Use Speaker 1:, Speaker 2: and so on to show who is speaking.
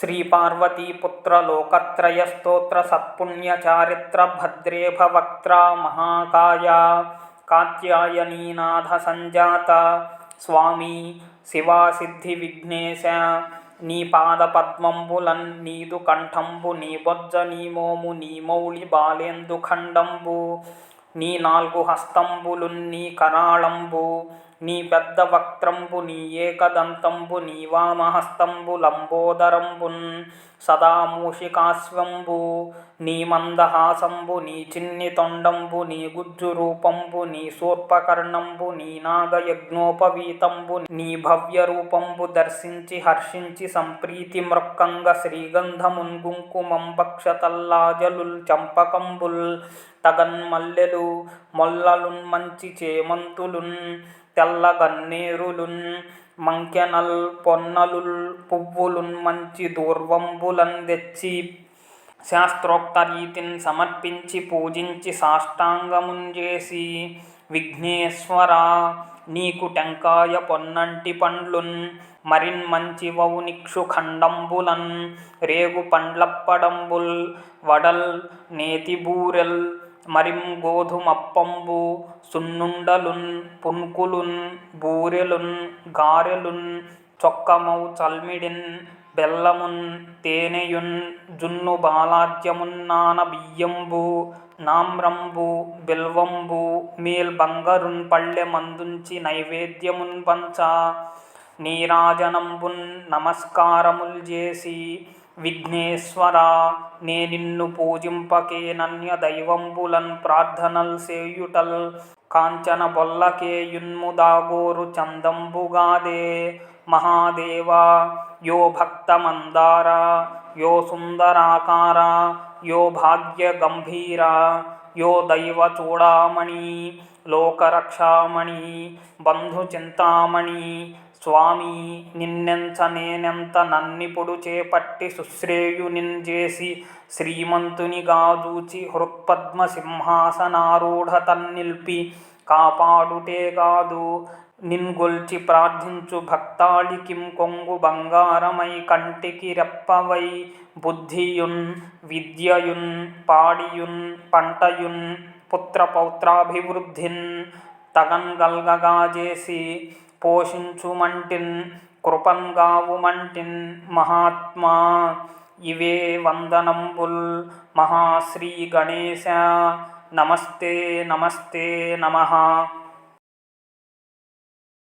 Speaker 1: श्रीपार्वतीपुत्र लोकत्रयस्तोत्र सत्पुण्यचारित्र भद्रे भवक्त्रा महाकाया कात्यायनीनाथ संजात स्वामी शिवा सिद्धि विघ्नेश నీ పాద పద్మంబులన్ నీదు కంఠంబు నీ బొజ్జ నీ మోము నీ మౌళి బాలేందు ఖండంబు నీ నాల్గు హస్తంబులున్ నీ కరాళంబు నీ పెద్ద వక్త్రంబు నీ ఏకదంతంబు నీ వామహస్తంబు లంబోదరంబున్ సదా మూషికాశ్వంబు నీ మందహాసంబు నీ చిన్ని తొండంబు నీ గుజ్జు రూపంబు నీ శూర్పకర్ణంబు నీ నాగయజ్ఞోపవీతంబు నీ భవ్య రూపంబు దర్శించి హర్షించి సంప్రీతి మృక్కంగ శ్రీగంధమున్ గుంకుమం భక్షతల్లాజలుల్ చంపకంబుల్ తగన్మల్లెలు మొల్లలున్ మంచి చేమంతులున్ తెల్ల గన్నేరులున్ మంకెనల్ పొన్నలుల్ పువ్వులున్ మంచి దూర్వంబులన్ తెచ్చి శాస్త్రోక్త రీతిని సమర్పించి పూజించి సాష్టాంగమున్ చేసి విఘ్నేశ్వర నీకు టెంకాయ పొన్నంటి పండ్లున్ మరిన్ మంచి వౌనిక్షు ఖండంబులన్ రేగు పండ్లప్పడంబుల్ వడల్ నేతి బూరెల్ మరిం గోధుమప్పంబు సున్నుండలున్ పున్కులున్ బూరెలున్ గారెలున్ చొక్కమౌ చల్మిడిన్ బెల్లమున్ తేనెయున్ జున్ను బాలాజ్యమున్ నాన బియ్యంబు నామ్రంబు బిల్వంబు మేల్ బంగరున్ పళ్ళె మందుంచి నైవేద్యమున్ పంచ నీరాజనంబున్ నమస్కారముల్ చేసి విఘ్నేశ్వర నే నిన్ను పూజింపకే నన్య దైవంబులన్ ప్రార్థనల్ సేయుటల్ కాంచన బొల్లకేయున్ముదాగోరు చందంబుగాదే మహాదేవ యో భక్తమందార యో సుందరాకార యో భాగ్య గంభీర యో దైవ చూడామణి లోకరక్షామణి బంధుచింతామణి స్వామి నిన్నెంచ నేనెంత నన్నిపుడు చేపట్టి సుశ్రేయునిన్ చేసి శ్రీమంతునిగా దూచి హృత్పద్మ సింహాసనారూఢ తన్నిల్పి కాపాడుటేగాదు నిన్గొల్చి ప్రార్థించు భక్తాళికిం కొంగు బంగారమై కంటికి రెప్పవై బుద్ధియున్ విద్యయున్ పాడియున్ పంటయున్ పుత్రపౌత్రాభివృద్ధిన్ తగన్గల్గగా చేసి పోషించుమంటిన్ కృపంగావుమంటిన్ మహాత్మా ఇవే వందనంబుల్ మహాశ్రీ గణేశ నమస్తే నమస్తే నమః.